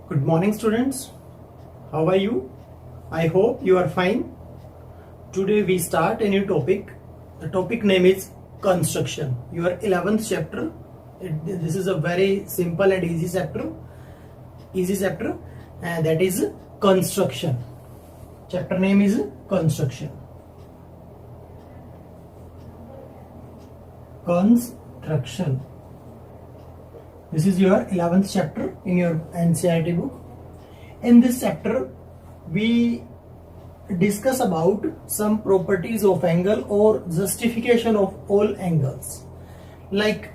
Good morning, students. How are you? I hope you are fine. Today we start a new topic. The topic name is construction. Your 11th chapter. This is a very simple and easy chapter. And that is construction. Chapter name is construction. Construction. This is your 11th chapter in your NCERT book. In this chapter, we discuss about some properties of angle or justification of all angles. Like,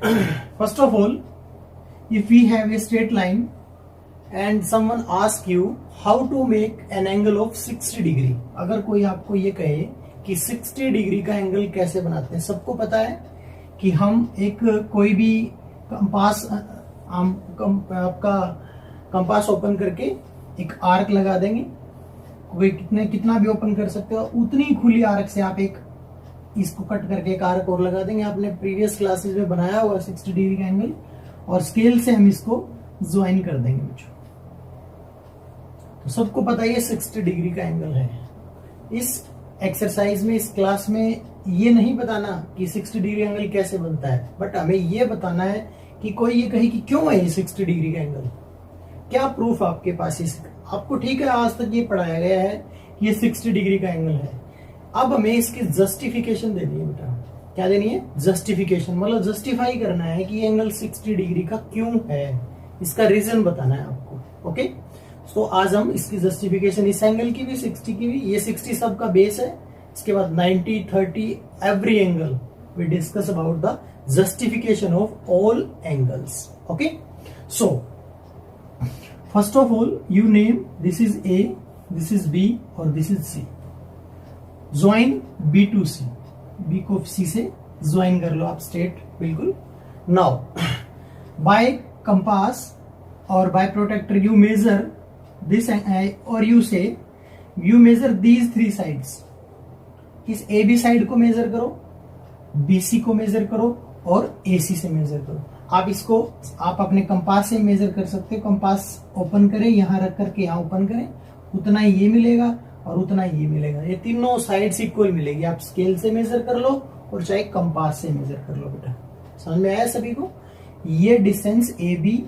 first of all, if we have a straight line and someone asks you how to make an angle of 60 degree, अगर कोई आपको ये कहे कि 60 degree का angle कैसे बनाते हैं, सबको पता है कि हम एक कोई भी आपका कंपास ओपन करके एक आर्क लगा देंगे, कोई कितना भी ओपन कर सकते हो, उतनी खुली आर्क से आप एक इसको कट करके एक आर्क और लगा देंगे। आपने प्रीवियस क्लासेस में बनाया हुआ 60 डिग्री का एंगल, और स्केल से हम इसको ज्वाइन कर देंगे बच्चों। तो सबको पता है ये 60 डिग्री का एंगल है। इस एक्सरसाइज में, इस क्लास में ये नहीं बताना कि 60 डिग्री एंगल कैसे बनता है, बट हमें ये बताना है कि कोई ये कहे कि क्यों है ये 60 डिग्री का एंगल, क्या प्रूफ आपके पास है। आपको ठीक है, आज तक ये पढ़ाया गया है कि ये 60 डिग्री का एंगल है। अब हमें इसकी जस्टिफिकेशन देनी है बेटा। क्या देनी है? जस्टिफिकेशन, मतलब जस्टिफाई करना है कि ये एंगल 60 डिग्री का क्यों है, इसका रीजन बताना है आपको। ओके, तो आज हम इसकी जस्टिफिकेशन, इस एंगल की भी 60 की भी, ये 60 सबका बेस है। इसके बाद 90, 30 every angle we discuss about the justification of all angles. Okay, so first of all you name, this is A, this is B or this is C. Join B to C, B को C से join कर लो आप straight, बिल्कुल। Now by compass or by protractor you measure this, or you say you measure these three sides. इस AB side को major करो, BC को major करो और AC से मेजर करो। आप इसको आप अपने कंपास से मेजर कर सकते हो। कंपास ओपन करें, यहां रख करके यहां ओपन करें, उतना ये मिलेगा और उतना ये मिलेगा। ये तीनों साइड्स इक्वल मिलेगी। आप स्केल से मेजर कर लो और चाहे कंपास से मेजर कर लो बेटा। समझ में आया सभी को? ये डिस्टेंस AB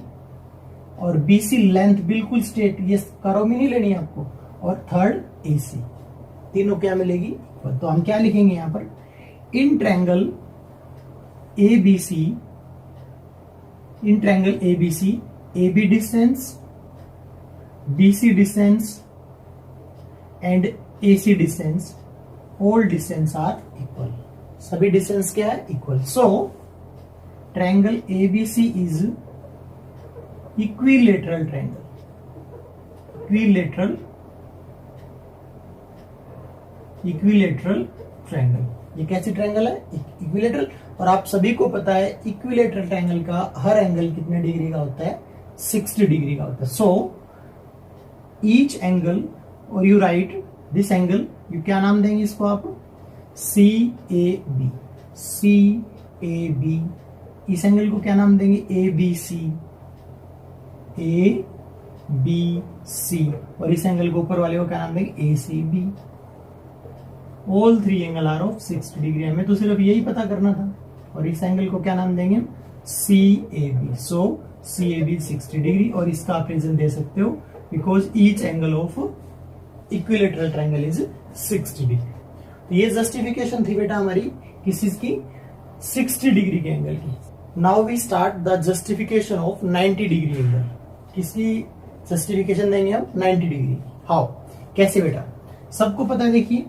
और BC लेंथ बिल्कुल स्ट्रेट, ये कर्व में नहीं लेनी आपको। और थर्ड AC, तीनों क्या मिलेगी? तो हम क्या लिखेंगे यहां पर? In triangle ABC, in triangle ABC, AB distance, BC distance and AC distance, all distance are equal. सभी डिस्टेंस क्या है? Equal. So triangle ABC is equilateral triangle, equilateral triangle. ये कैसी ट्रायंगल है? इक्विलेटरल। और आप सभी को पता है इक्विलेटरल ट्रायंगल का हर एंगल कितने डिग्री का होता है? 60 डिग्री का होता है। सो ईच एंगल, और you right this angle, you क्या नाम देंगे इसको आप? CAB, CAB। इस एंगल को क्या नाम देंगे? ABC, ABC। और इस एंगल को ऊपर वाले को क्या नाम देंगे? ACB। All three angle are of 60 degree. हमें तो सिर्फ यही पता करना था। और इस एंगल को क्या नाम देंगे? CAB। सो CAB 60 डिग्री। और इसका आप रीजन दे सकते हो because each angle of equilateral triangle is 60 degree. तो ये जस्टिफिकेशन थी बेटा हमारी किस चीज की? 60 डिग्री के एंगल की। Now we start the justification of 90 degree angle. किसकी जस्टिफिकेशन देंगे हम? 90 डिग्री। हाउ, कैसे बेटा? सबको पता है, देखिए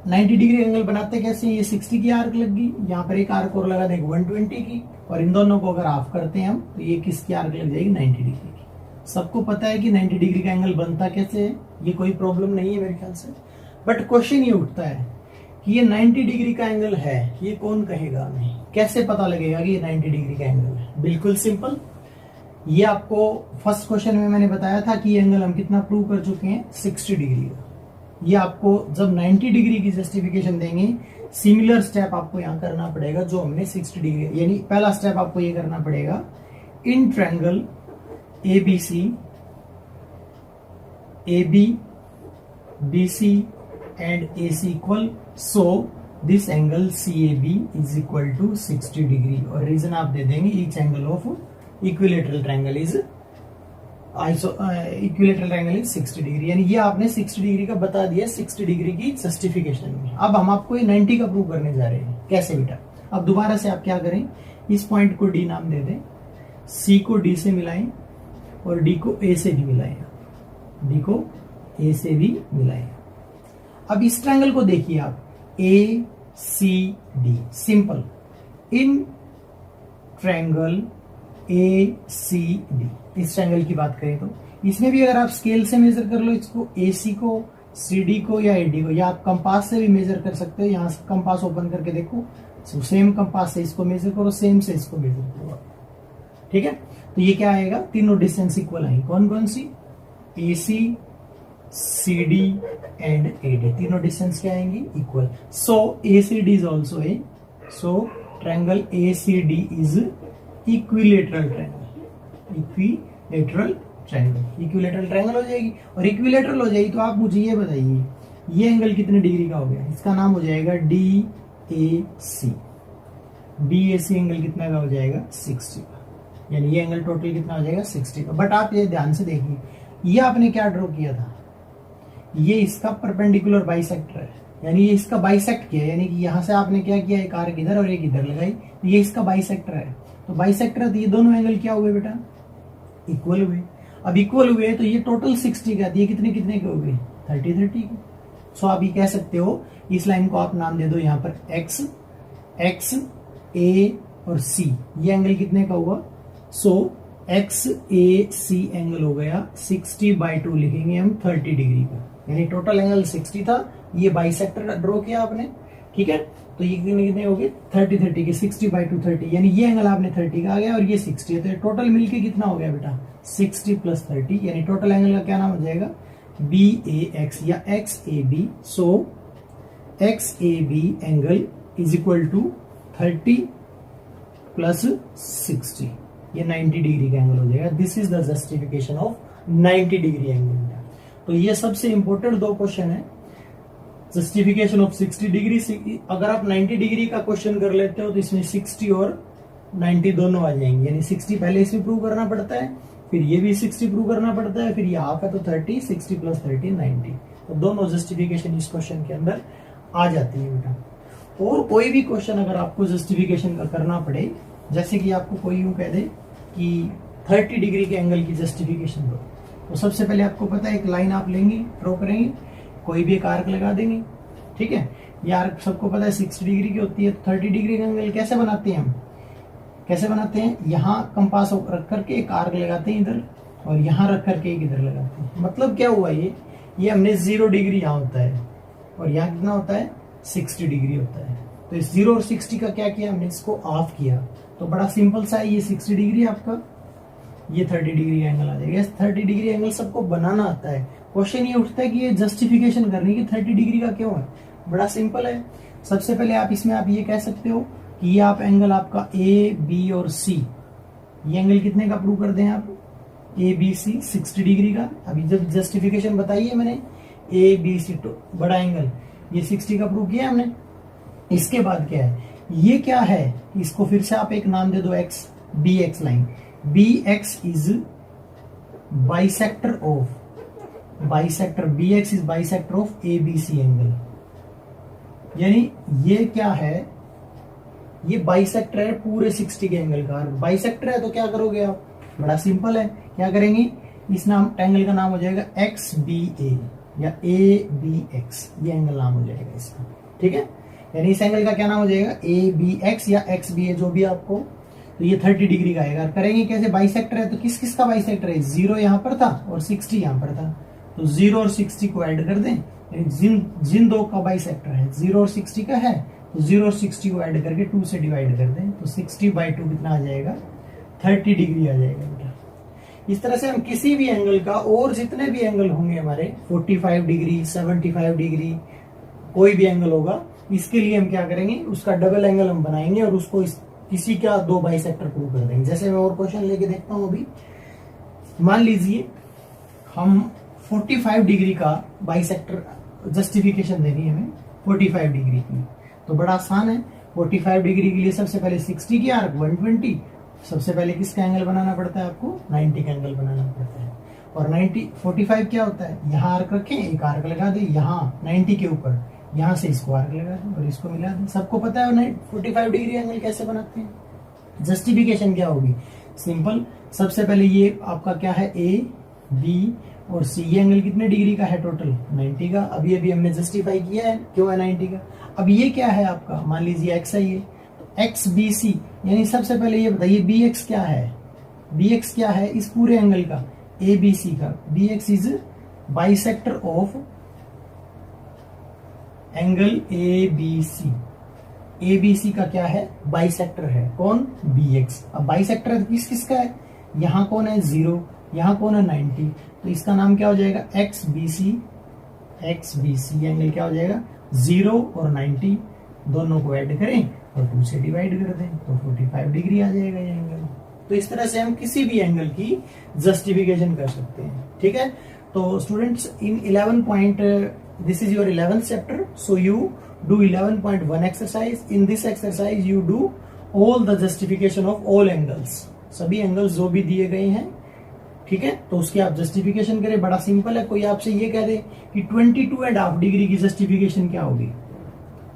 90 डिग्री एंगल बनाते कैसे? ये 60 की आर्क लग गई, यहाँ पर एक आर्क और लगा देंगे 120 की, और इन दोनों को अगर ऑफ करते हैं हम तो ये किसकी आर्क लग जाएगी? 90 डिग्री की। सबको पता है कि 90 डिग्री का एंगल बनता कैसे है, ये कोई प्रॉब्लम नहीं है मेरे ख्याल से। बट क्वेश्चन ये उठता है कि ये 90 डिग्री का एंगल है, ये कौन कहेगा हमें? कैसे पता लगेगा कि ये 90 डिग्री का एंगल है? बिल्कुल सिंपल। ये आपको फर्स्ट क्वेश्चन में मैंने बताया था कि ये एंगल हम कितना प्रूव कर चुके हैं? 60 डिग्री का। ये आपको जब 90 डिग्री की जस्टिफिकेशन देंगे, सिमिलर स्टेप आपको यहां करना पड़ेगा जो हमने 60 डिग्री, यानी पहला स्टेप आपको ये करना पड़ेगा, इन triangle ABC, AB, BC and AC equal, so this angle CAB is equal to 60 degree. और रीजन आप दे देंगे each angle of equilateral triangle is equilateral triangle is 60 degree, यानी ये आपने 60 डिग्री का बता दिया 60 डिग्री की जस्टिफिकेशन में। अब हम आपको ये 90 का प्रूव करने जा रहे हैं। कैसे बेटा? अब दोबारा से आप क्या करें, इस पॉइंट को डी नाम दे दें, सी को डी से मिलाएं और डी को ए से भी मिलाएं, डी को ए से भी मिलाएं। अब इस ट्रायंगल को देखिए आप, A C D, simple. In triangle A C D, इस ट्रायंगल की बात करें तो इसमें भी अगर आप स्केल से मेजर कर लो इसको, ए सी को, सी डी को या ए डी को, या आप कंपास से भी मेजर कर सकते हो। यहां से कंपास ओपन करके देखो, सेम कंपास से इसको मेजर करो, सेम से इसको मेजर करो, ठीक है। तो ये क्या आएगा, तीनों डिस्टेंस इक्वल आएंगे। कौन कौन सी? A C, C D and A D, तीनों डिस्टेंस क्या आएंगी? Equal. So A C D is also A, so triangle A C D is equilateral triangle, equilateral triangle, equilateral triangle हो जाएगी। और इक्विलेटरल हो जाएगी तो आप मुझे ये बताइए, ये एंगल कितने डिग्री का हो गया? इसका नाम हो जाएगा D A C. D A C angle कितना का हो जाएगा? 60 का, यानी ये एंगल टोटल कितना हो जाएगा? 60 का। बट आप ये ध्यान से देखिए, ये आपने क्या ड्रॉ किया था, ये इसका परपेंडिकुलर बाइसेक्टर है, यानी ये इसका बाइसेक्ट किया, यानी कि यहां से आपने क्या किया, एक आर्क इधर और एक इधर लगाई, तो ये इसका बाइसेक्टर है। तो बाइसेक्टर है तो ये दोनों एंगल क्या हुए बेटा? इक्वल हुए। अब इक्वल हुए तो ये टोटल 60 का, ये कितने कितने के हो गए? 30 के। सो आप ये कह सकते हो, इस लाइन को आप नाम दे दो यहाँ पर एक्स, एक्स ए और सी, ये एंगल कितने का हुआ? सो एक्स ए सी एंगल हो गया 60/2, लिखेंगे हम 30 डिग्री का, यानी टोटल एंगल 60 था, ये बाइसेक्टर ड्रॉ किया आपने, ठीक है। तो ये कितने कितने हो गए? 30 के, 60/2 30, यानी ये एंगल आपने 30 का आ गया और ये 60 है, तो टोटल मिलके कितना हो गया बेटा? 60 + 30, यानी टोटल एंगल का क्या नाम हो जाएगा? बी ए एक्स या X A B. So X A B angle is equal to 30 + 60, ये 90 डिग्री का एंगल हो जाएगा। This is the justification of 90 degree angle. तो ये सबसे इंपॉर्टेंट दो क्वेश्चन है, जस्टिफिकेशन ऑफ 60 डिग्री। अगर आप 90 डिग्री का क्वेश्चन कर लेते हो तो इसमें 60 और 90 दोनों आ जाएंगे, यानी 60 पहले इसमें प्रूव करना पड़ता है, फिर ये भी 60 प्रूव करना पड़ता है, फिर ये हाफ है तो 30, 60 + 30 90, तो दोनों जस्टिफिकेशन इस क्वेश्चन के अंदर आ जाती है बेटा। और कोई भी क्वेश्चन अगर आपको जस्टिफिकेशन का करना पड़े, जैसे कि आपको कोई यूं कह दे कि 30 डिग्री के एंगल की जस्टिफिकेशन दो, तो सबसे पहले आपको पता है एक लाइन आप लेंगे, ड्रॉ करेंगे, कोई भी एक आर्क लगा देंगे, ठीक है। ये आर्क सबको पता है 60 डिग्री की होती है। 30 डिग्री का एंगल कैसे बनाते हैं हम? कैसे बनाते हैं? यहाँ कंपास रख करके एक आर्क लगाते हैं इधर, और यहाँ रख करके एक इधर लगाते हैं। मतलब क्या हुआ, ये हमने 0 डिग्री यहाँ होता है और यहाँ कितना होता है? 60 डिग्री होता है। तो इस 0 और 60 का क्या किया हमने? इसको ऑफ किया। तो बड़ा सिंपल सा है, ये 60 डिग्री आपका, ये 30 डिग्री एंगल आ जाएगा। 30 डिग्री एंगल सबको बनाना आता है। क्वेश्चन ये उठता है कि ये जस्टिफिकेशन करनी कि 30 डिग्री का क्यों है। बड़ा सिंपल है। सबसे पहले आप इसमें आप ये कह सकते हो कि ये आप एंगल आपका ए बी और सी, ये एंगल कितने का प्रूव कर दें आप? ए बी सी 60 डिग्री का। अभी जब जस्टिफिकेशन बताई है मैंने, ए बी सी बड़ा एंगल, ये 60 का प्रूव किया हमने। इसके बाद क्या है, ये क्या है, इसको फिर से आप एक नाम दे दो, X, B X line. B X is bisector of, bisector B X is bisector of A B C angle, यानी ये क्या है, ये बाइसेक्टर है पूरे 60 के एंगल का। बाइसेक्टर है तो क्या करोगे आप? बड़ा सिंपल है, क्या करेंगे, इस नाम एंगल का नाम हो जाएगा एक्स बी ए या ए बी एक्स, ये एंगल नाम हो जाएगा इसका, ठीक है। यानी इस एंगल का क्या नाम हो जाएगा? ए बी एक्स या एक्स बी ए, जो भी आपको। तो ये 30 डिग्री का आएगा। करेंगे कैसे? बाइसेक्टर है तो किस किस का बाइसेक्टर है? 0 यहाँ पर था और 60 यहाँ पर था, तो 0 और 60 को ऐड कर दें, जिन दो का बाइसेक्टर है 0 और 60 का है, तो 0 और 60 को ऐड करके 2 से डिवाइड कर दें, तो 60/2 कितना आ जाएगा? 30 डिग्री आ जाएगा बेटा। इस तरह से हम किसी भी एंगल का, और जितने भी एंगल होंगे हमारे 45 डिग्री, 75 डिग्री, कोई भी एंगल होगा, इसके लिए हम क्या करेंगे, उसका डबल एंगल हम बनाएंगे और उसको किसी का 2 बाइसेक्टर प्रूव कर देंगे। जैसे मैं और क्वेश्चन लेके देखता हूं अभी, मान लीजिए हम 45 डिग्री का बाइसेक्टर जस्टिफिकेशन देनी है हमें 45 डिग्री की, तो बड़ा आसान है। 45 डिग्री के लिए सबसे पहले 60 की आर्क 120, सबसे पहले किसका एंगल बनाना पड़ता है आपको 90 का एंगल बनाना पड़ता है। और 90 45 क्या होता है, यहाँ आर्क रखें, एक आर्क लगा दे यहाँ 90 के ऊपर, यहाँ से इसको आर्क लगा दें और इसको मिला दें। सबको पता है 45 डिग्री एंगल कैसे बनाते हैं। जस्टिफिकेशन क्या होगी, सिंपल, सबसे पहले ये आपका क्या है ए बी और सी, ये एंगल कितने डिग्री का है टोटल 90 का। अभी अभी हमने जस्टिफाई किया है क्यों है 90 का। अब ये क्या है आपका, मान लीजिए एक्स है, ये एक्स बी सी, यानी सबसे पहले ये बताइए बी एक्स क्या है, बी एक्स क्या है इस पूरे एंगल का ए बी सी का। B X is bisector of angle A B C. A B C का क्या है बाइसेक्टर है, कौन बी एक्स। अब बाइसेक्टर किस किसका है, यहाँ कौन है 0, यहाँ कौन है 90, तो इसका नाम क्या हो जाएगा X B C. X B C angle क्या हो जाएगा 0 और 90 दोनों को ऐड करें और 2 से डिवाइड कर दें तो 45 डिग्री आ जाएगा ये एंगल। तो इस तरह से हम किसी भी एंगल की जस्टिफिकेशन कर सकते हैं, ठीक है। तो students in 11 point, this is your 11th chapter, so you do 11.1 exercise. In this exercise you do all the justification of all angles, सभी एंगल्स जो भी दिए गए हैं, ठीक है। तो उसकी आप जस्टिफिकेशन करें, बड़ा सिंपल है। कोई आपसे ये कह दे कि 22.5 डिग्री की जस्टिफिकेशन क्या होगी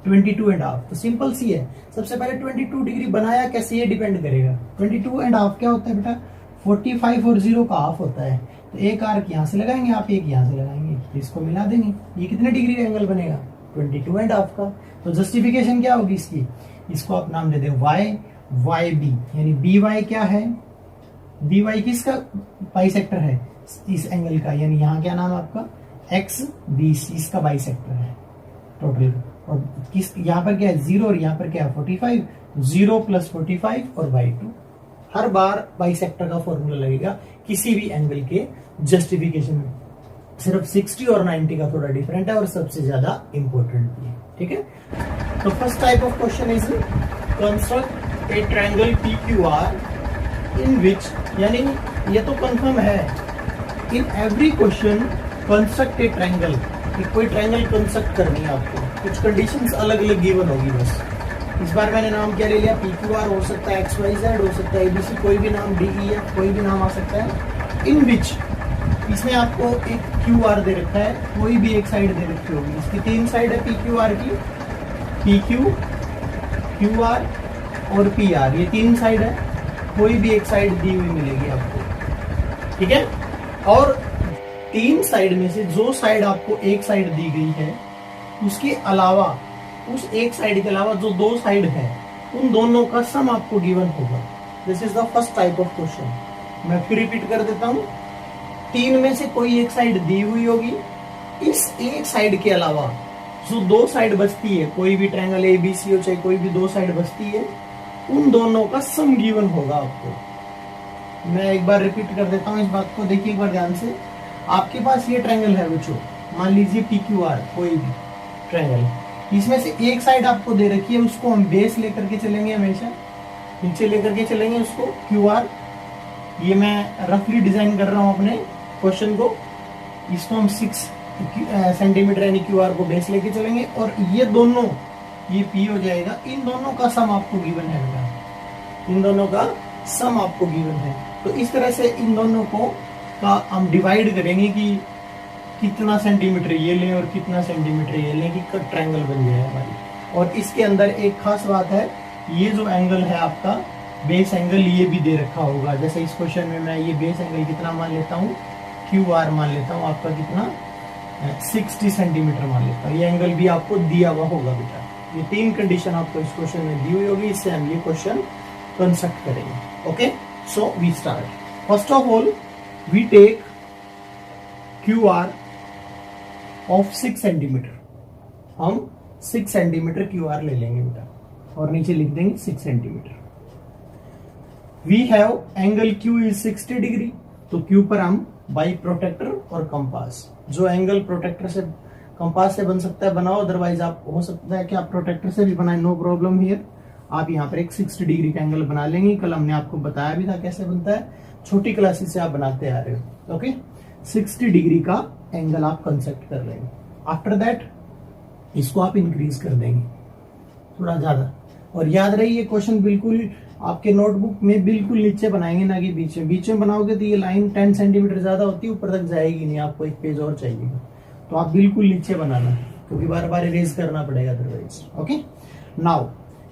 22.5, तो सिंपल सी है। सबसे पहले 22 डिग्री बनाया कैसे ये डिपेंड करेगा। 22.5 क्या होता है बेटा 45 और 0 का हाफ होता है, तो एक आर्क यहाँ से लगाएंगे आप, एक यहाँ से लगाएंगे, तो इसको मिला देंगे, ये कितने डिग्री एंगल बनेगा 22.5 का। तो जस्टिफिकेशन क्या होगी इसकी, इसको आप नाम दे दें वाई वाई बी, यानी बी वाई क्या है, बी वाई किसका बाइसेक्टर है इस एंगल का, यानी यहाँ क्या नाम है आपका एक्स बी सी, इसका बाइसेक्टर है टोटल। और किस यहाँ पर क्या है 0 और यहाँ पर क्या है 45, 0 + 45 और बाई 2। हर बार बाइसेक्टर का फॉर्मूला लगेगा किसी भी एंगल के जस्टिफिकेशन में। सिर्फ 60 और 90 का थोड़ा डिफरेंट है और सबसे ज्यादा इंपॉर्टेंट भी है, ठीक है। तो first type of question is construct a triangle PQR इन विच, यानी ये तो कंफर्म है, in every question construct a triangle, कोई ट्रायंगल कंस्ट्रक्ट करनी है आपको, कुछ कंडीशंस अलग अलग गिवन होगी बस। इस बार मैंने नाम क्या ले लिया PQR, हो सकता है XYZ, हो सकता है ABC, कोई भी नाम DEF, कोई भी नाम आ सकता है। इन विच, इसमें आपको एक QR दे रखा है, कोई भी एक साइड दे रखी होगी, इसकी 3 साइड है PQR की, PQ, QR और PR, ये 3 साइड है, कोई भी एक साइड दी हुई मिलेगी आपको, ठीक है। और 3 साइड में से जो साइड आपको एक साइड दी गई है, उसके अलावा, उस एक साइड के अलावा जो 2 साइड है, उन दोनों का सम आपको गिवन होगा। This is the first type of question. मैं फिर रिपीट कर देता हूं, 3 में से कोई एक साइड दी हुई होगी, इस एक साइड के अलावा जो 2 साइड बचती है, कोई भी ट्रायंगल ABC हो चाहे कोई भी 2 साइड बचती है, उन दोनों का सम गिवन होगा आपको। मैं एक बार रिपीट कर देता हूं इस बात को, देखिए एक बार ध्यान से। आपके पास ये ट्रायंगल है बच्चों, मान लीजिए PQR, कोई भी ट्रायंगल, इसमें से एक साइड आपको दे रखी है, उसको हम बेस लेकर के चलेंगे, हमेशा नीचे लेकर के चलेंगे उसको QR। ये मैं रफली डिजाइन कर रहा हूं अपने क्वेश्चन को, इसको हम 6 सेंटीमीटर यानी QR को बेस लेके चलेंगे, और ये दोनों, ये P हो जाएगा, इन दोनों का सम आपको गिवन है बेटा, इन दोनों का सम आपको गिवन है। तो इस तरह से इन दोनों को का हम डिवाइड करेंगे कि कितना सेंटीमीटर ये लें और कितना सेंटीमीटर ये लें, कि कट ट्रायंगल बन जाए हमारी। और इसके अंदर एक खास बात है, ये जो एंगल है आपका बेस एंगल, ये भी दे रखा होगा। जैसे इस क्वेश्चन में मैं ये बेस एंगल कितना मान लेता हूँ, QR मान लेता हूँ, आपका कितना 60 सेंटीमीटर मान लेता हूँ, ये एंगल भी आपको दिया हुआ होगा बेटा। ये 3 कंडीशन आपको इस क्वेश्चन में दी हुई होगी, इससे हम ये क्वेश्चन कंस्ट्रक्ट करेंगे। Okay, so we start. First of all we take QR of 6 centimetre, हम 6 सेंटीमीटर QR ले लेंगे बेटा, और नीचे लिख देंगे 6 centimetre. We have angle Q is 60 degree, तो Q पर हम बाई प्रोटेक्टर और कंपास, जो एंगल प्रोटेक्टर से कंपास से बन सकता है बनाओ, अदरवाइज आप हो सकता है कि आप प्रोटेक्टर से भी बनाए, नो प्रॉब्लम हियर। आप यहाँ पर एक 60 डिग्री का एंगल बना लेंगे, कल हमने आपको बताया भी था कैसे बनता है। छोटी क्लासेस से आप बनाते आ रहे हो। ओके, 60 डिग्री का एंगल आप कंसेप्ट कर लेंगे। आफ्टर दैट इसको आप इंक्रीज कर देंगे थोड़ा ज्यादा। और याद रही ये क्वेश्चन बिल्कुल आपके नोटबुक में बिल्कुल नीचे बनाएंगे, ना कि बीच में। बीच में बनाओगे तो ये लाइन 10 सेंटीमीटर ज्यादा होती है, ऊपर तक जाएगी नहीं, आपको एक पेज और चाहिए। तो आप बिल्कुल नीचे बनाना, क्योंकि बार बार इरेज करना पड़ेगा otherwise. Okay, now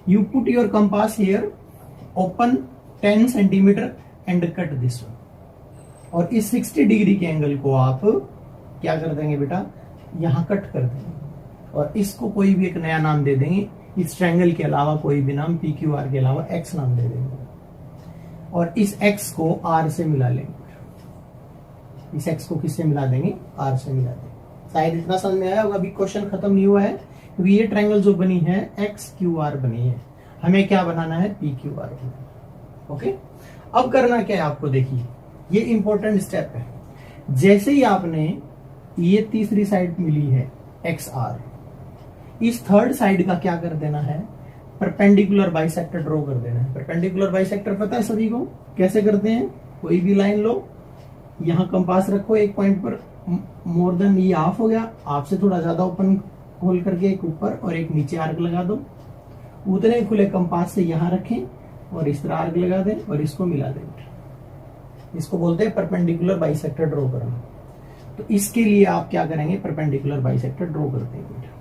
you put your compass here, open 10 centimetre and cut this one. और इस 60 डिग्री के एंगल को आप क्या कर देंगे बेटा, यहां कट कर देंगे। और इसको कोई भी एक नया नाम दे देंगे, इस ट्रायंगल के अलावा कोई भी नाम, पी क्यू आर के अलावा एक्स नाम दे देंगे। और इस एक्स को आर से मिला लेंगे। इस एक्स को किससे मिला देंगे, आर से मिला देंगे। शायद इतना समझ में आया होगा। अभी क्वेश्चन खत्म नहीं हुआ है, क्योंकि ये ट्रायंगल जो बनी है एक्स क्यू आर बनी है, हमें क्या बनाना है, पी क्यू आर। ओके, अब करना क्या है आपको, देखिए ये इंपॉर्टेंट स्टेप है। जैसे ही आपने ये तीसरी साइड मिली है एक्स आर, इस थर्ड साइड का क्या कर देना है, परपेंडिकुलर बाइसेक्टर ड्रॉ कर देना है। परपेंडिकुलर बाइसेक्टर पता है सभी को, कैसे करते हैं, कोई भी लाइन लो, यहां कंपास रखो एक पॉइंट पर, मोर देन ये हाफ हो गया, आपसे थोड़ा ज्यादा ओपन खोल करके एक ऊपर और एक नीचे आर्क लगा दो। उतने खुले कंपास से यहां रखें और इस तरह आर्क लगा दें और इसको मिला दें। इसको बोलते हैं परपेंडिकुलर बाइसेक्टर ड्रॉ करना। तो इसके लिए आप क्या करेंगे, परपेंडिकुलर बाइसेक्टर ड्रॉ करते हैं।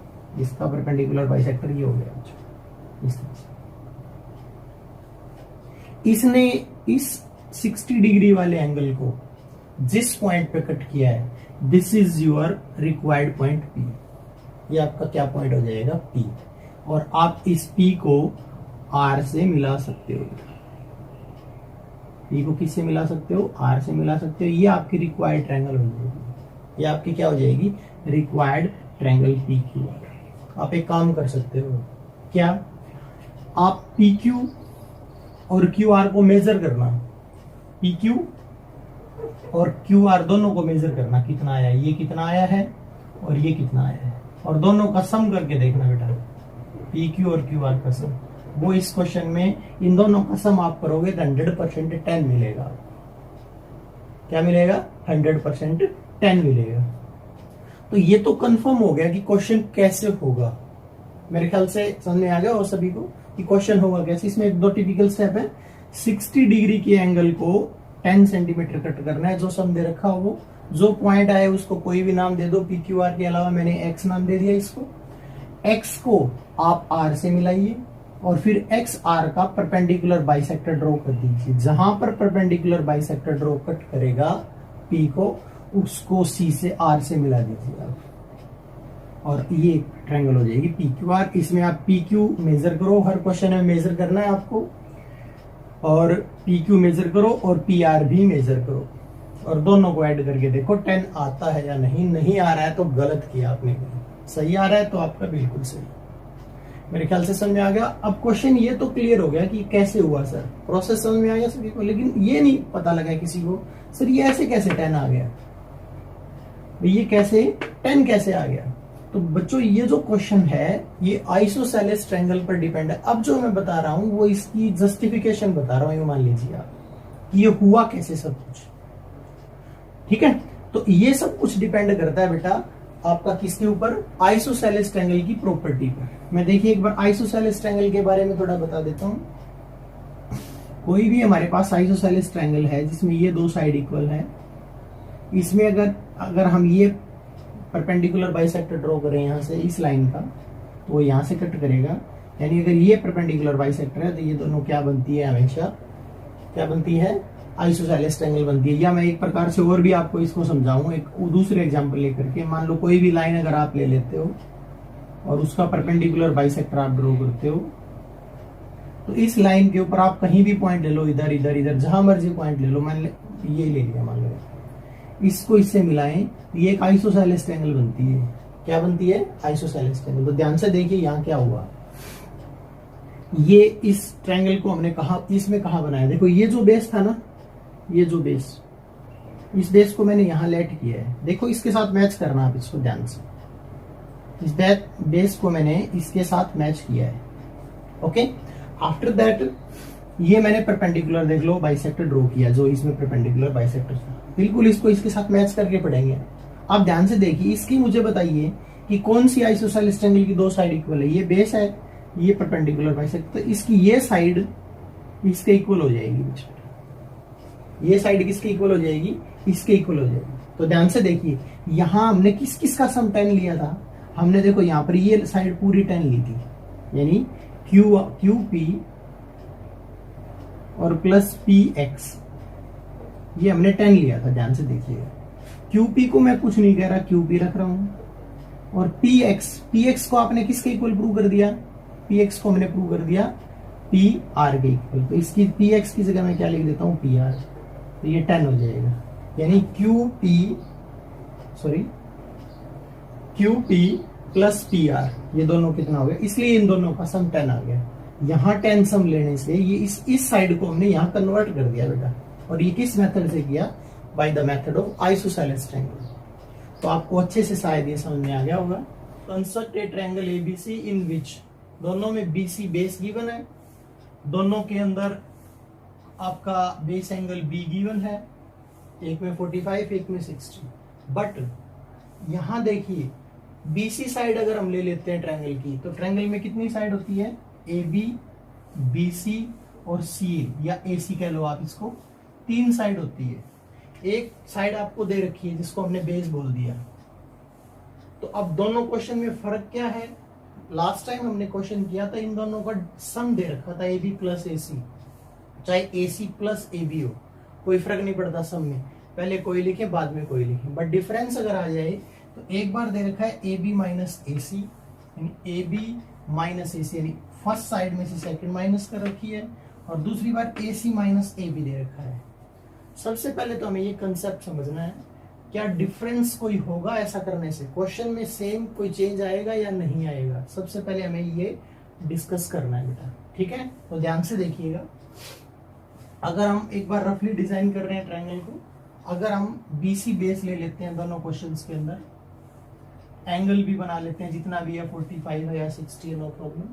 इसका परपेंडिकुलर बाइसेक्टर ये हो गया। इस तरह से इसने इस 60 डिग्री वाले एंगल को जिस पॉइंट पे कट किया है, this is your required point P. ये आपका क्या पॉइंट हो जाएगा, पी। और आप इस पी को आर से मिला सकते हो। पी को किससे मिला सकते हो, आर से मिला सकते हो। ये आपकी रिक्वायर्ड ट्रायंगल हो जाएगी। ये आपकी क्या हो जाएगी, required triangle P Q R. आप एक काम कर सकते हो, क्या, आप पी क्यू और क्यू आर को मेजर करना। पी क्यू और क्यू आर दोनों को मेजर करना, कितना आया, ये कितना आया है और ये कितना आया है, और दोनों का सम करके देखना बेटा, पी क्यू और क्यू आर का सम। वो इस क्वेश्चन में इन दोनों का सम आप करोगे तो 100% 10 मिलेगा। क्या मिलेगा, 100% 10 मिलेगा। तो ये तो कंफर्म हो गया कि क्वेश्चन कैसे होगा। मेरे ख्याल से समझ में आ गया और सभी को कि क्वेश्चन होगा कैसे। इसमें एक दो टिपिकल स्टेप है। 60 डिग्री के एंगल को 10 सेंटीमीटर कट करना है। जो सम दे रखा हो वो, जो पॉइंट आए उसको कोई भी नाम दे दो। पी क्यू आर के अलावा मैंने एक्स नाम दे दिया इसको। एक्स को आप आर से मिलाइए और फिर एक्स आर का परपेंडिकुलर बाइसेक्टर ड्रॉ कर दीजिए। जहां पर परपेंडिकुलर बाइसेक्टर ड्रॉ कट करेगा पी को, उसको सी से आर से मिला दीजिए आप, और ये ट्रायंगल हो जाएगी पी क्यू आर। इसमें आप पी क्यू मेजर करो, हर क्वेश्चन में मेजर करना है आपको, और पी क्यू मेजर करो और पी आर भी मेजर करो, और दोनों को ऐड करके देखो 10 आता है या नहीं। नहीं आ रहा है तो गलत किया आपने, सही आ रहा है तो आपका बिल्कुल सही। मेरे ख्याल से समझ में आ गया। अब क्वेश्चन ये तो क्लियर हो गया कि कैसे हुआ सर, प्रोसेस समझ में आ गया सभी को। लेकिन ये नहीं पता लगा किसी को, सर ये ऐसे कैसे 10 आ गया, ये कैसे 10 कैसे आ गया। तो बच्चों ये जो क्वेश्चन है ये आइसोसेलेस ट्रायंगल पर डिपेंड है। अब जो मैं बता रहा हूं वो इसकी जस्टिफिकेशन बता रहा हूं। ये मान लीजिए आप कि ये हुआ कैसे सब कुछ, ठीक है। तो ये सब कुछ डिपेंड करता है बेटा आपका किसके ऊपर, आइसोसेलेस ट्रायंगल की प्रॉपर्टी पर। मैं देखिए एक बार आइसोसेलेस ट्रायंगल के बारे में थोड़ा बता देता हूं। कोई भी हमारे पास आइसोसेलेस ट्रायंगल है जिसमें ये दो साइड इक्वल है, इसमें अगर हम ये परपेंडिकुलर बाइसेक्टर ड्रॉ करें यहां से इस लाइन का, तो वो यहां से कट करेगा। यानी अगर ये परपेंडिकुलर बाइसेक्टर है तो ये दोनों क्या बनती है, हमेशा क्या बनती है, आइसोसेलेस ट्रायंगल बनती है। या मैं एक प्रकार से और भी आपको इसको समझाऊं, एक दूसरे एग्जांपल लेकर के। मान लो कोई भी लाइन अगर आप ले लेते हो और उसका परपेंडिकुलर बाइसेक्टर आप ड्रॉ करते हो, तो इस लाइन के ऊपर आप कहीं भी पॉइंट ले लो, इधर इधर इधर जहां मर्जी पॉइंट ले लो। मान ये ले लिया, मान लो इसको इससे मिलाएं, ये एक आइसोसेलेस ट्रायंगल बनती है। क्या बनती है, आइसोसेलेस ट्रायंगल। तो ध्यान से देखिए यहां क्या हुआ, ये इस ट्रायंगल को हमने कहा, इसमें कहा बनाया। देखो ये जो बेस था ना, ये जो बेस, इस बेस को मैंने यहां लेट किया है। देखो इसके साथ मैच करना आप इसको ध्यान से। इस बेस को मैंने इसके साथ मैच किया है। ओके, आफ्टर दैट ये मैंने परपेंडिकुलर देख लो बाइसेक्टर ड्रॉ किया, जो इसमें परपेंडिकुलर बाइसेक्टर था, बिल्कुल इसको इसके साथ मैच करके पढ़ेंगे। आप ध्यान से देखिए, इसकी मुझे बताइए कि कौन सी आइसोसेलेस ट्रायंगल की दो साइड इक्वल है। ये बेस है, ये परपेंडिकुलर बाइसेक्टर, तो इसकी ये साइड इसके इक्वल हो जाएगी। ये साइड किसके इक्वल हो जाएगी? इसके इक्वल हो जाएगी। तो ध्यान से देखिए, यहां हमने किस किस का सम 10 लिया था? हमने देखो यहाँ पर ये साइड पूरी 10 ली थी, यानी क्यू पी और प्लस पी एक्स, ये हमने 10 लिया था। ध्यान से देखिएगा, क्यू पी को मैं कुछ नहीं कह रहा, क्यू पी रख रहा हूं, और पी एक्स को आपने किसके इक्वल प्रूव कर दिया? पी एक्स को हमने प्रूव कर दिया पी आर के इक्वल। तो इसकी पी एक्स की जगह मैं क्या लिख देता हूं? P R. तो ये 10 हो जाएगा, यानी Q P plus P R, ये दोनों कितना हो गया? इसलिए इन दोनों का सम 10 आ गया। यहाँ 10 सम लेने से ये इस साइड को हमने यहाँ कन्वर्ट कर दिया बेटा। और ये किस मेथड से किया? By the method of isosceles triangle. तो आपको अच्छे से शायद ये समझ में आ गया होगा। Construct a triangle ABC in which, दोनों में बीसी बेस गिवन है, दोनों के अंदर आपका बेस एंगल बी गिवन है, एक में 45 एक में 60। बट यहां देखिए, बीसी साइड अगर हम ले लेते हैं ट्रायंगल की, तो ट्रायंगल में कितनी साइड होती है? ए बी, बी सी और सी ए, या ए सी कह लो आप इसको। 3 साइड होती है। एक साइड आपको दे रखी है जिसको हमने बेस बोल दिया। तो अब दोनों क्वेश्चन में फर्क क्या है? लास्ट टाइम हमने क्वेश्चन किया था, इन दोनों का सम दे रखा था ए बी प्लस ए सी, चाहे ए सी प्लस ए बी हो, कोई फर्क नहीं पड़ता सम में। पहले कोई लिखे बाद में कोई लिखे, बट डिफरेंस अगर आ जाए तो एक बार दे रखा है ए बी माइनस ए सी, यानी ए बी माइनस ए सी, यानी फर्स्ट साइड में से सेकंड माइनस कर रखी है, और दूसरी बार ए सी माइनस ए बी दे रखा है। सबसे पहले तो हमें ये कंसेप्ट समझना है, क्या डिफरेंस कोई होगा ऐसा करने से? क्वेश्चन में सेम कोई चेंज आएगा या नहीं आएगा? सबसे पहले हमें ये डिस्कस करना है बेटा, ठीक है? तो ध्यान से देखिएगा, अगर हम एक बार रफली डिजाइन कर रहे हैं ट्रायंगल को, अगर हम बीसी बेस ले लेते हैं दोनों क्वेश्चंस के अंदर, एंगल भी बना लेते हैं जितना भी है, 45 है या 60 है, नो प्रॉब्लम।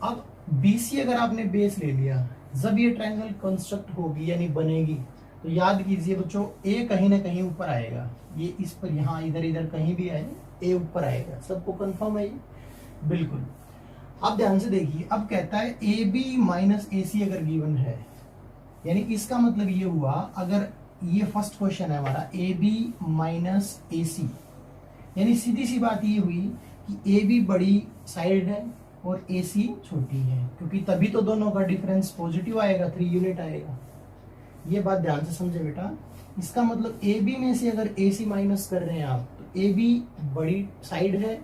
अब बीसी अगर आपने बेस ले लिया, जब ये ट्रायंगल कंस्ट्रक्ट होगी यानी बनेगी, तो याद कीजिए बच्चों, ए कहीं ना कहीं ऊपर आएगा। ये इस पर, यहाँ इधर इधर कहीं भी आए, ए ऊपर आएगा। सबको कंफर्म है ये? बिल्कुल। अब ध्यान से देखिए, अब कहता है ए बी माइनस ए सी अगर गिवन है, यानी इसका मतलब ये हुआ, अगर ये फर्स्ट क्वेश्चन है हमारा, ए बी माइनस ए सी, यानी सीधी सी बात ये हुई कि ए बी बड़ी साइड है और ए सी छोटी है, क्योंकि तभी तो दोनों का डिफरेंस पॉजिटिव आएगा, 3 यूनिट आएगा। ये बात ध्यान से समझे बेटा। इसका मतलब ए बी में से अगर ए सी माइनस कर रहे हैं आप, तो ए बी बड़ी साइड है,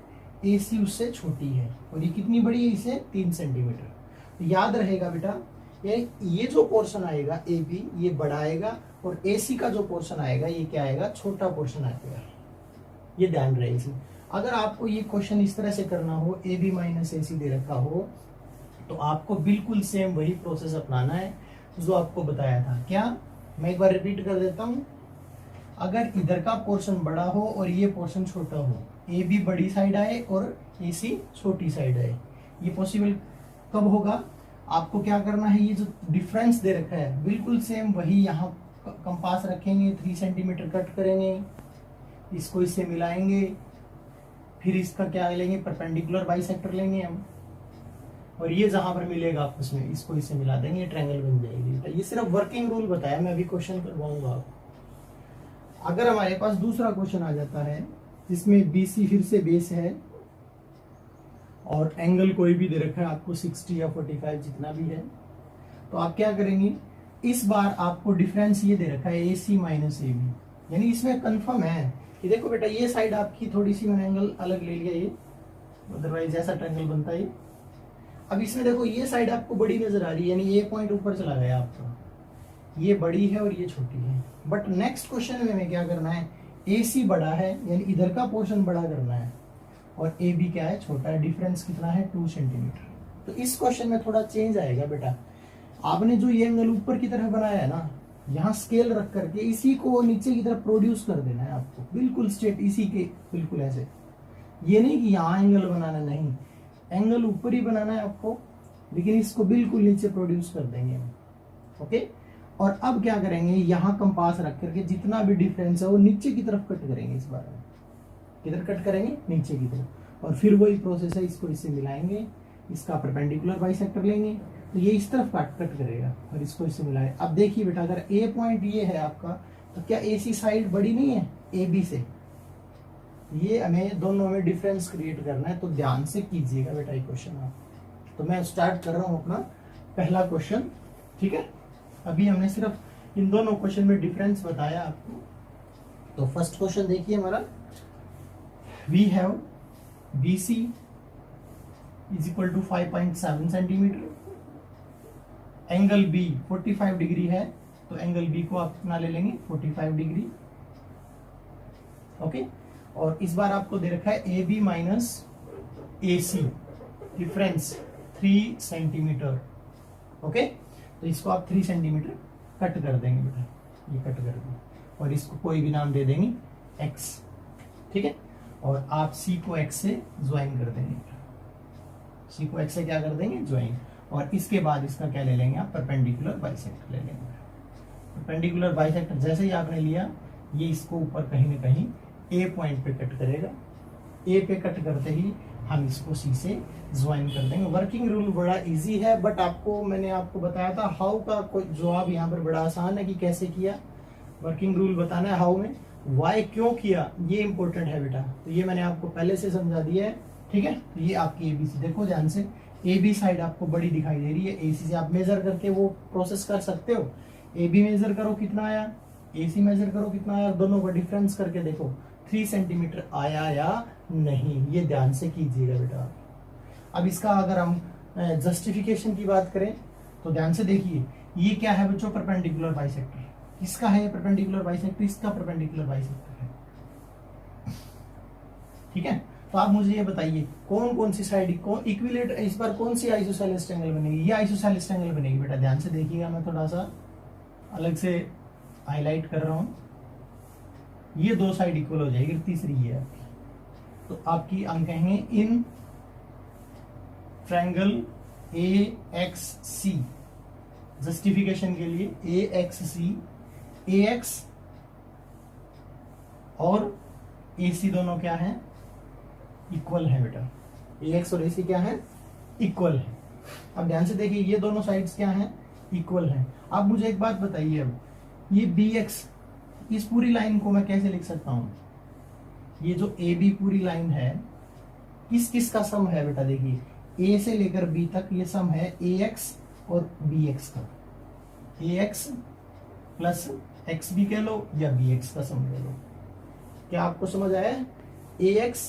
ए सी उससे छोटी है, और ये कितनी बड़ी है? इसे 3 सेंटीमीटर। तो याद रहेगा बेटा, ये जो पोर्शन आएगा ए बी, ये बड़ा आएगा, और ए सी का जो पोर्शन आएगा, ये क्या आएगा? छोटा पोर्शन आएगा। ये ध्यान रहे इसमें। अगर आपको ये क्वेश्चन इस तरह से करना हो, ए बी माइनस ए सी दे रखा हो, तो आपको बिल्कुल सेम वही प्रोसेस अपनाना है जो आपको बताया था। क्या? मैं एक बार रिपीट कर देता हूं। अगर इधर का पोर्शन बड़ा हो और ये पोर्शन छोटा हो, ए बी बड़ी साइड आए और ए सी छोटी साइड आए, ये पॉसिबल कब होगा? आपको क्या करना है, ये जो डिफरेंस दे रखा है बिल्कुल सेम वही, यहाँ कंपास रखेंगे, 3 सेंटीमीटर कट करेंगे, इसको इससे मिलाएंगे, फिर इसका क्या लेंगे? परपेंडिकुलर बाइसेक्टर लेंगे हम, और ये जहां पर मिलेगा आपस में, इसको इससे मिला देंगे, ये ट्रायंगल बन जाएगी। ये सिर्फ वर्किंग रूल बताया, मैं अभी क्वेश्चन करवाऊंगा आपको। अगर हमारे पास दूसरा क्वेश्चन आ जाता है जिसमें बीसी फिर से बेस है और एंगल कोई भी दे रखा है आपको, 60 या 45 जितना भी है, तो आप क्या करेंगे? इस बार आपको डिफरेंस ये दे रखा है ए सी माइनस ए बी, यानी इसमें कंफर्म है कि देखो बेटा, ये साइड आपकी थोड़ी सी मैंने एंगल अलग ले लिया, ये अदरवाइज ऐसा ट्रायंगल बनता है। अब इसमें देखो, ये साइड आपको बड़ी नजर आ रही है, यानी ये पॉइंट ऊपर चला गया आपका, ये बड़ी है और ये छोटी है। बट नेक्स्ट क्वेश्चन में हमें क्या करना है? ए सी बड़ा है, यानी इधर का पोर्शन बड़ा करना है, और ए बी क्या है? छोटा है। डिफरेंस कितना है? 2 सेंटीमीटर। तो इस क्वेश्चन में थोड़ा चेंज आएगा बेटा। आपने जो ये एंगल ऊपर की तरफ बनाया है ना, यहाँ स्केल रख करके इसी को नीचे की तरफ प्रोड्यूस कर देना है आपको, बिल्कुल स्ट्रेट, इसी के बिल्कुल ऐसे। ये नहीं कि यहाँ एंगल बनाना, नहीं, एंगल ऊपर ही बनाना है आपको, लेकिन इसको बिल्कुल नीचे प्रोड्यूस कर देंगे हम। ओके, और अब क्या करेंगे, यहाँ कंपास रख करके जितना भी डिफरेंस है वो नीचे की तरफ कट करेंगे। इस बार किधर कट करेंगे, नीचे की तरफ, और फिर वही प्रोसेस है, इसको इससे मिलाएंगे, इसका परपेंडिकुलर बाइसेक्टर लेंगे तो ये इस तरफ कट करेगा और इसको इससे मिलाए। अब देखिए बेटा, अगर ए पॉइंट ये है आपका, तो क्या एसी साइड बड़ी नहीं है ए बी से? ये हमें दोनों में डिफरेंस क्रिएट करना है, तो ध्यान से कीजिएगा बेटा ये क्वेश्चन आप। तो मैं स्टार्ट कर रहा हूं अपना पहला क्वेश्चन, ठीक है। अभी हमने सिर्फ इन दोनों क्वेश्चन में डिफरेंस बताया आपको। तो फर्स्ट क्वेश्चन देखिए हमारा, we have BC is equal to 5.7 centimetre, angle B 45 degree है, तो एंगल B को आप कितना ले लेंगे, 45 डिग्री। ओके, और इस बार आपको दे रखा है AB minus AC, difference 3 centimetre. Okay, तो इसको आप 3 सेंटीमीटर कट कर देंगे बेटा, ये कट कर देंगे, और इसको कोई भी नाम दे देंगे X, ठीक है। और आप C को X से ज्वाइन कर देंगे, C को X से क्या कर देंगे, ज्वाइन। और इसके बाद इसका क्या ले लेंगे आप, परपेंडिकुलर बाइसेक्टर ले लेंगे। परपेंडिकुलर बाइसेक्टर जैसे ही आपने लिया, ये इसको ऊपर कहीं ना कहीं A पॉइंट पे कट करेगा। A पे कट करते ही हम इसको C से ज्वाइन कर देंगे। वर्किंग रूल बड़ा इजी है, बट आपको मैंने आपको बताया था हाउ का कोई जवाब यहाँ पर बड़ा आसान है कि कैसे किया। वर्किंग रूल बताना है हाउ में, वाई क्यों किया ये इंपॉर्टेंट है बेटा, तो ये मैंने आपको पहले से समझा दिया है, ठीक है। तो ये आपकी ABC देखो ध्यान से, AB साइड आपको बड़ी दिखाई दे रही है, AC से आप मेजर करके वो प्रोसेस कर सकते हो। AB मेजर करो कितना आया, AC मेजर करो कितना आया, दोनों का डिफरेंस करके देखो 3 सेंटीमीटर आया या नहीं, ये ध्यान से कीजिएगा बेटा। अब इसका अगर हम जस्टिफिकेशन की बात करें तो ध्यान से देखिए, ये क्या है बच्चों, परपेंडिकुलर बाइसेक्टर। किसका है परपेंडिकुलर बाइसेक्टर, इसका परपेंडिकुलर बाइसेक्टर है, ठीक है। तो आप मुझे ये बताइए कौन कौन सी साइड को इक्विलेट, इस बार कौन सी आइसोसेलेस ट्रायंगल बनेगी, ये आइसोसेलेस ट्रायंगल बनेगी बेटा। ध्यान से देखिएगा, मैं थोड़ा सा अलग से हाईलाइट कर रहा हूं, ये 2 साइड इक्वल हो जाएगी, तीसरी ये है। तो आपकी हम कहेंगे इन ट्रायंगल AXC, जस्टिफिकेशन के लिए AXC, AX और AC दोनों क्या है, इक्वल है बेटा। AX और AC क्या है, इक्वल है। अब ध्यान से देखिए, ये दोनों साइड्स क्या हैं, इक्वल हैं। अब मुझे एक बात बताइए, अब ये BX, इस पूरी लाइन को मैं कैसे लिख सकता हूं, ये जो AB पूरी लाइन है, किस किस का सम है बेटा, देखिए A से लेकर B तक ये सम है AX और BX का। AX प्लस XB कह लो या BX का सम कह लो। क्या आपको समझ आया, AX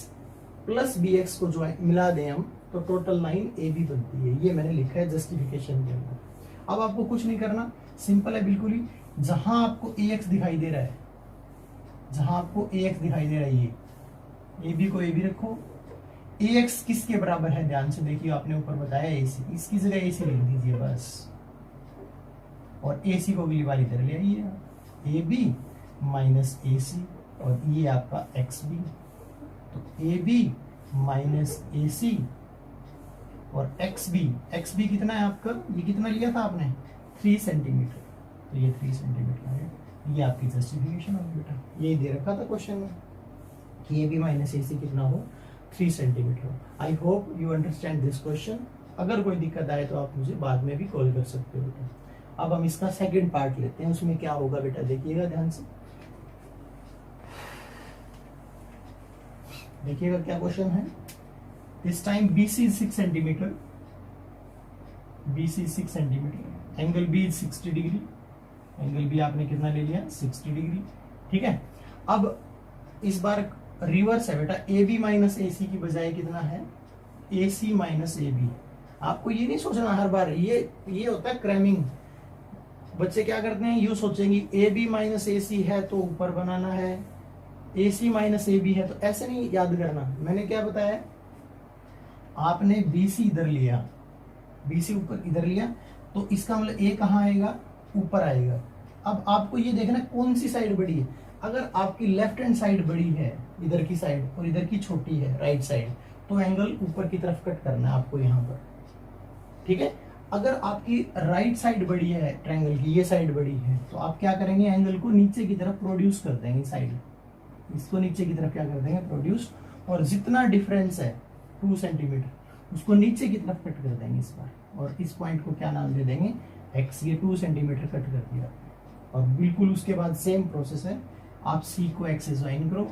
प्लस BX को जो मिला दें हम, तो टोटल लाइन AB बनती है। ये मैंने लिखा है जस्टिफिकेशन के अंदर। अब आपको कुछ नहीं करना, सिंपल है बिल्कुल ही। जहां आपको AX दिखाई दे रहा है, जहां आपको AX दिखाई दे रहा है, ये AB को AB रखो। AX किसके बराबर है, ध्यान से देखिए, आपने ऊपर बताया AC, इसकी जगह AC लिख दीजिए बस, और AC को अगली बार इधर ले आइए, AB माइनस AC, और ये आपका XB, तो AB माइनस AC और XB कितना है आपका, ये कितना लिया था आपने, 3 सेंटीमीटर, तो ये 3 सेंटीमीटर है। ये आपकी जस्टिफिकेशन होगी बेटा, यही दे रखा था क्वेश्चन में कि AB माइनस AC कितना हो, 3 centimetre. I hope you understand this question. अगर कोई दिक्कत आए तो आप मुझे बाद में भी कॉल कर सकते हो बेटा। अब हम इसका सेकंड पार्ट लेते हैं, उसमें क्या होगा बेटा, देखिएगा ध्यान से, देखिएगा क्या क्वेश्चन है। This time BC 6 centimetre, BC 6 centimetre, angle B 60 degree, angle B आपने कितना ले लिया, 60 डिग्री, ठीक है। अब इस बार रिवर्स है बेटा, AB माइनस AC की बजाय कितना है, AC माइनस AB। आपको ये नहीं सोचना हर बार, ये होता है क्रैमिंग। बच्चे क्या करते हैं, यूं सोचेंगे AB माइनस AC है तो ऊपर बनाना है, AC माइनस AB है, तो ऐसे नहीं याद करना। मैंने क्या बताया, आपने BC इधर लिया, BC ऊपर इधर लिया, तो इसका मतलब A कहाँ आएगा, ऊपर आएगा। अब आपको ये देखना कौन सी साइड बड़ी है। अगर आपकी लेफ्ट हैंड साइड बड़ी है, इधर की साइड, और इधर की छोटी है राइट साइड, तो एंगल ऊपर की तरफ कट करना है आपको यहाँ पर। ठीक है। अगर आपकी राइट साइड बड़ी है ट्रायंगल की, ये साइड बड़ी है, तो आप क्या करेंगे, एंगल को नीचे की तरफ प्रोड्यूस कर देंगे, साइड इसको नीचे की तरफ क्या कर देंगे, प्रोड्यूस, और जितना डिफरेंस है 2 सेंटीमीटर उसको नीचे की तरफ कट कर देंगे इस बार, और इस पॉइंट को क्या नाम दे देंगे, x। ये 2 सेंटीमीटर कट कर दिया, और बिल्कुल उसके बाद सेम प्रोसेस है, आप c को x से ज्वाइन करो,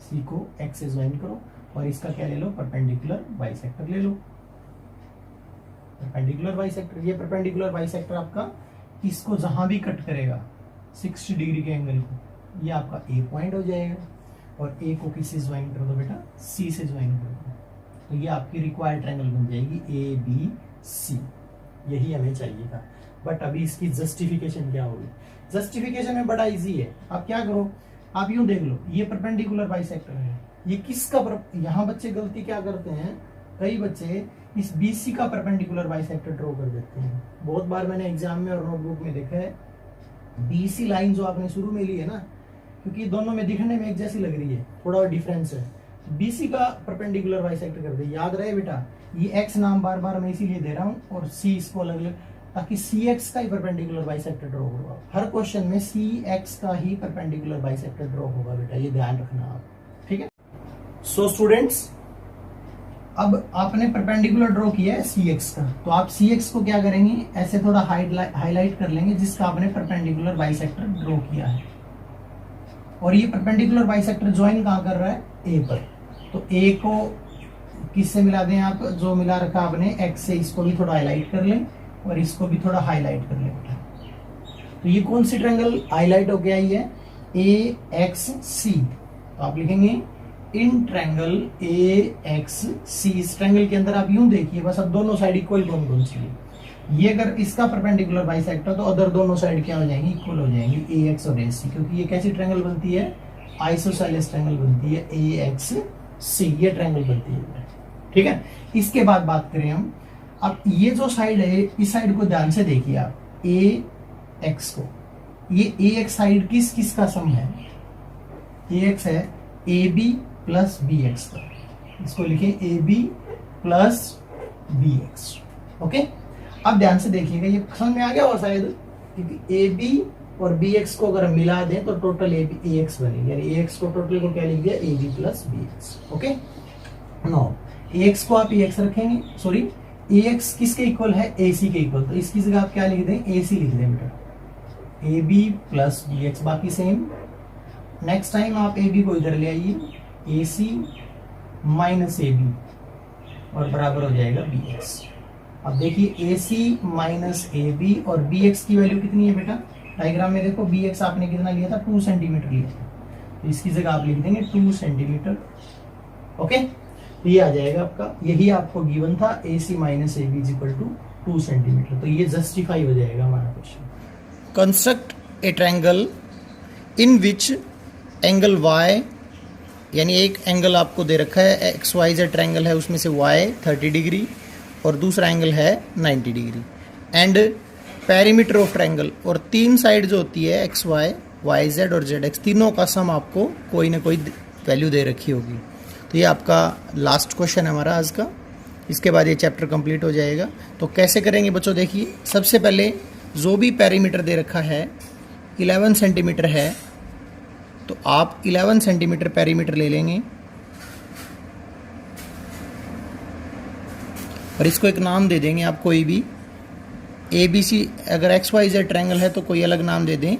c को x से ज्वाइन करो, और इसका क्या ले लो, परपेंडिकुलर बाइसेक्टर ले लो, परपेंडिकुलर बाइसेक्टर। ये परपेंडिकुलर बाइसेक्टर आपका इसको जहां भी कट करेगा 60 डिग्री के एंगल को, ये आपका ए पॉइंट हो जाएगा, और ए को किससे ज्वाइन कर दो बेटा, सी से ज्वाइन कर दो, तो ये आपकी रिक्वायर्ड ट्रायंगल बन जाएगी ए बी सी। यही हमें चाहिए था। बट अभी इसकी जस्टिफिकेशन क्या होगी, जस्टिफिकेशन में बड़ा इजी है। आप क्या करो, आप यूं देख लो, ये परपेंडिकुलर बाइसेक्टर है, ये किसका यहाँ बच्चे गलती क्या करते हैं, कई बच्चे इस BC का परपेंडिकुलर बाइसेक्टर ड्रॉ कर देते हैं। बहुत बार मैंने एग्जाम में और नोटबुक में देखा है, BC लाइन जो आपने शुरू में ली है ना, क्योंकि दोनों में दिखने में एक जैसी लग रही है, थोड़ा डिफरेंस है, BC का परपेंडिकुलर बाइसेक्टर कर दे। याद रहे बेटा, ये x नाम बार बार मैं इसीलिए दे रहा हूँ, और C इसको अलग अलग, ताकि CX का ही परपेंडिकुलर बाइसेक्टर ड्रॉ होगा। हर क्वेश्चन में CX का ही परपेंडिकुलर बाइसेक्टर ड्रॉ होगा बेटा, ये ध्यान रखना आप, ठीक है। सो स्टूडेंट्स, अब आपने परपेंडिकुलर ड्रॉ किया है CX का, तो आप CX को क्या करेंगे, ऐसे थोड़ा हाईलाइट कर लेंगे जिसका आपने परपेंडिकुलर बाइसेक्टर ड्रॉ किया है, और ये परपेंडिकुलर बाइसेक्टर ज्वाइन कहां कर रहा है, A पर। तो A को किससे मिला दें आप, जो मिला रखा आपने X से, इसको भी थोड़ा हाईलाइट कर लें, और इसको भी थोड़ा हाईलाइट कर लें बेटा। तो ये कौन सी ट्रायंगल हाईलाइट होके आई है, AXC। तो आप लिखेंगे इन ट्रायंगल AXC। इस ट्रायंगल के अंदर आप यूं देखिए, बस अब दोनों साइड इक्वल कौन सी है, ये अगर इसका परपेंडिकुलर बाइसेक्टर, तो अदर दोनों साइड क्या हो जाएंगी, इक्वल हो जाएंगी, AX और AC। क्योंकि ये कैसी ट्रायंगल बनती है, आइसोसेलेस ट्रायंगल बनती है, AXC ये ट्रायंगल बनती है, ठीक है। इसके बाद बात करें हम, अब ये जो साइड है, इस साइड को ध्यान से देखिए आप, AX को, ये AX साइड किस किस का सम है, AX है AB प्लस BX का, इसको लिखें AB प्लस BX, ओके। अब ध्यान से देखिएगा, ये समझ में आ गया, और शायद क्योंकि AB और BX को अगर मिला दें तो टोटल AX बनेगी, यानी AX को टोटल को क्या लिख दिया, AB plus BX, okay. No, AX को आप AX रखेंगे, सॉरी AX किसके इक्वल है, AC के इक्वल, तो इसकी जगह आप क्या लिख दें, AC लिख दें बेटा, AB प्लस BX, बाकी सेम। नेक्स्ट टाइम आप AB को इधर ले आइए, AC माइनस AB, और बराबर हो जाएगा BX। अब देखिए AC माइनस AB और BX की वैल्यू कितनी है बेटा, डायग्राम में देखो, BX आपने कितना लिया था, 2 सेंटीमीटर लिया था, तो इसकी जगह आप लिख देंगे 2 सेंटीमीटर, ओके। तो ये आ जाएगा आपका, यही आपको गिवन था, AC minus AB is equal to 2 centimetre. तो ये जस्टिफाई हो जाएगा हमारा question. Construct a triangle in which angle Y, यानी एक एंगल आपको दे रखा है, XYZ ट्रायंगल है, उसमें से Y 30 डिग्री और दूसरा एंगल है 90 degree, and perimeter of triangle, और 3 साइड जो होती है XY, YZ और ZX, तीनों का सम आपको कोई ना कोई वैल्यू दे रखी होगी। तो ये आपका लास्ट क्वेश्चन है हमारा आज का, इसके बाद ये चैप्टर कंप्लीट हो जाएगा। तो कैसे करेंगे बच्चों, देखिए, सबसे पहले जो भी पेरीमीटर दे रखा है 11 सेंटीमीटर है, तो आप 11 सेंटीमीटर पेरीमीटर ले लेंगे, और इसको एक नाम दे देंगे आप कोई भी, ABC। अगर XYZ ट्रायंगल है तो कोई अलग नाम दे दें,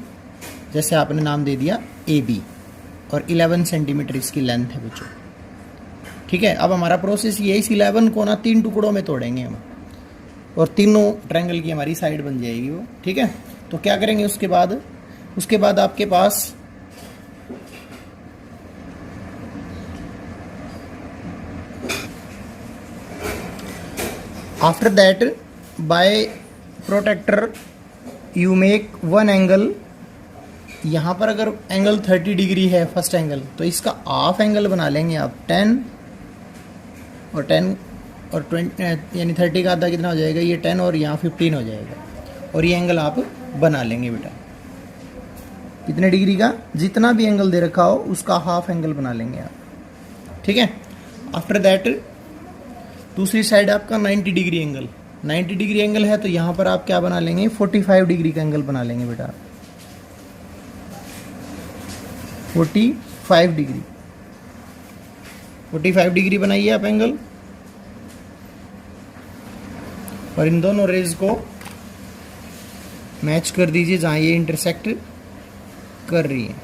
जैसे आपने नाम दे दिया AB, और 11 सेंटीमीटर इसकी लेंथ है बच्चों, ठीक है। अब हमारा प्रोसेस ये है, इस 11 को ना 3 टुकड़ों में तोड़ेंगे हम, और तीनों ट्रायंगल की हमारी साइड बन जाएगी वो, ठीक है। तो क्या करेंगे उसके बाद आपके पास after that by protractor you make one angle. यहाँ पर अगर एंगल 30 डिग्री है फर्स्ट एंगल, तो इसका हाफ एंगल बना लेंगे आप 10 और 20, यानी 30 का आधा कितना हो जाएगा, ये 10 और यहाँ 15 हो जाएगा, और ये एंगल आप बना लेंगे बेटा। कितने डिग्री का, जितना भी एंगल दे रखा हो उसका हाफ एंगल बना लेंगे आप, ठीक है। आफ्टर दैट दूसरी साइड आपका 90 डिग्री एंगल, 90 डिग्री एंगल है तो यहाँ पर आप क्या बना लेंगे, 45 डिग्री का एंगल बना लेंगे बेटा, 45 डिग्री, 45 डिग्री बनाइए आप एंगल, और इन दोनों रेज को मैच कर दीजिए जहां ये इंटरसेक्ट कर रही है।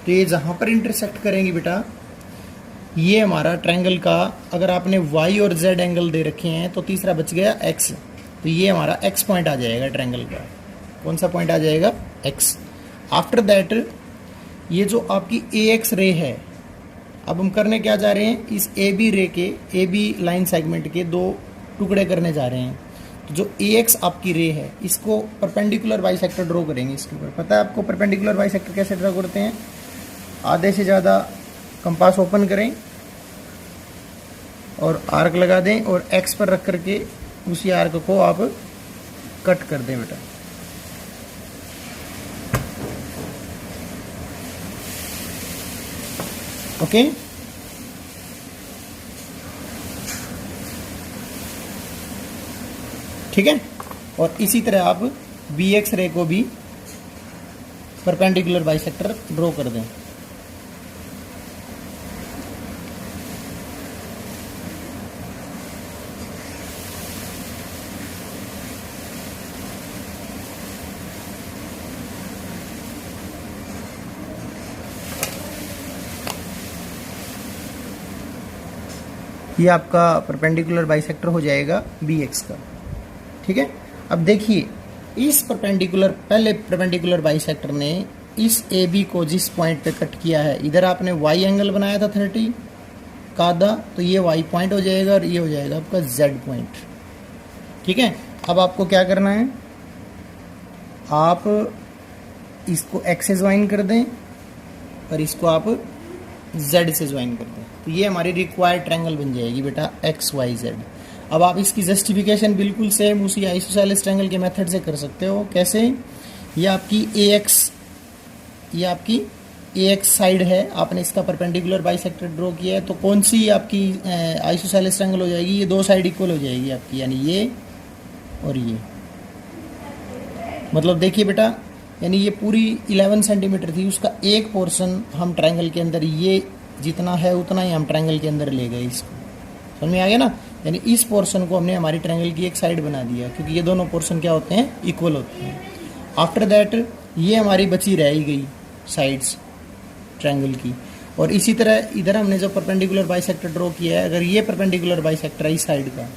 तो ये जहां पर इंटरसेक्ट करेंगी बेटा, ये हमारा ट्रायंगल का, अगर आपने y और z एंगल दे रखे हैं तो तीसरा बच गया x, तो ये हमारा x पॉइंट आ जाएगा ट्रायंगल का। कौन सा पॉइंट आ जाएगा, x। आफ्टर दैट ये जो आपकी ax रे है, अब हम करने क्या जा रहे हैं, इस AB रे के, AB लाइन सेगमेंट के दो टुकड़े करने जा रहे हैं। तो जो ax आपकी रे है, इसको परपेंडिकुलर बाइसेक्टर ड्रॉ करेंगे इसके ऊपर। पता है आपको परपेंडिकुलर बाइसेक्टर कैसे ड्रॉ करते हैं, आधे से ज़्यादा कंपास ओपन करें और आर्क लगा दें और x पर रख करके उसी आर्क को आप कट कर दें बेटा। ओके, ठीक है। और इसी तरह आप bx रे को भी परपेंडिकुलर बाइसेक्टर ड्रॉ कर दें। ये आपका परपेंडिकुलर बाइसेक्टर हो जाएगा bx का, ठीक है। अब देखिए इस परपेंडिकुलर, पहले परपेंडिकुलर बाइसेक्टर ने इस AB को जिस पॉइंट पे कट किया है, इधर आपने y एंगल बनाया था 30 का आधा, तो ये y पॉइंट हो जाएगा और ये हो जाएगा आपका z पॉइंट, ठीक है। अब आपको क्या करना है, आप इसको x से ज्वाइन कर दें और इसको आप z से ज्वाइन कर दें, तो ये हमारी रिक्वायर्ड ट्रायंगल बन जाएगी बेटा XYZ। अब आप इसकी जस्टिफिकेशन बिल्कुल सेम उसी आइसोसेलेस ट्रायंगल के मेथड से कर सकते हो। कैसे, ये आपकी AX साइड है, आपने इसका परपेंडिकुलर बाइसेक्टर ड्रॉ किया है, तो कौन सी आपकी आइसोसेलेस ट्रायंगल हो जाएगी, ये दो साइड इक्वल हो जाएगी आपकी, यानी ये और ये। मतलब देखिए बेटा, यानी ये पूरी 11 सेंटीमीटर थी, उसका एक पोर्शन हम ट्रायंगल के अंदर, ये जितना है उतना ही हम ट्रायंगल के अंदर ले गए इसको, समझ में आ गया ना। यानी इस पोर्शन को हमने हमारी ट्रायंगल की एक साइड बना दिया, क्योंकि ये दोनों पोर्शन क्या होते हैं, इक्वल होते हैं। आफ्टर दैट ये हमारी बची रह गई साइड्स ट्रायंगल की, और इसी तरह इधर हमने जो परपेंडिकुलर बाइसेक्टर ड्रॉ किया है, अगर ये परपेंडिकुलर बाइसेक्टर है इस साइड का,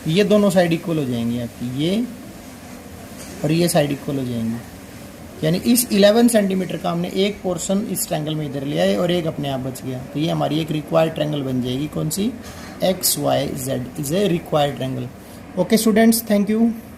ये दोनों साइड इक्वल हो जाएंगी आपकी, ये और ये साइड इक्वल हो जाएंगी। यानी इस 11 सेंटीमीटर का हमने एक पोर्शन इस ट्रायंगल में इधर लिया है और एक अपने आप बच गया, तो ये हमारी एक रिक्वायर्ड ट्रायंगल बन जाएगी। कौन सी, XYZ is a required triangle. Okay students, thank you.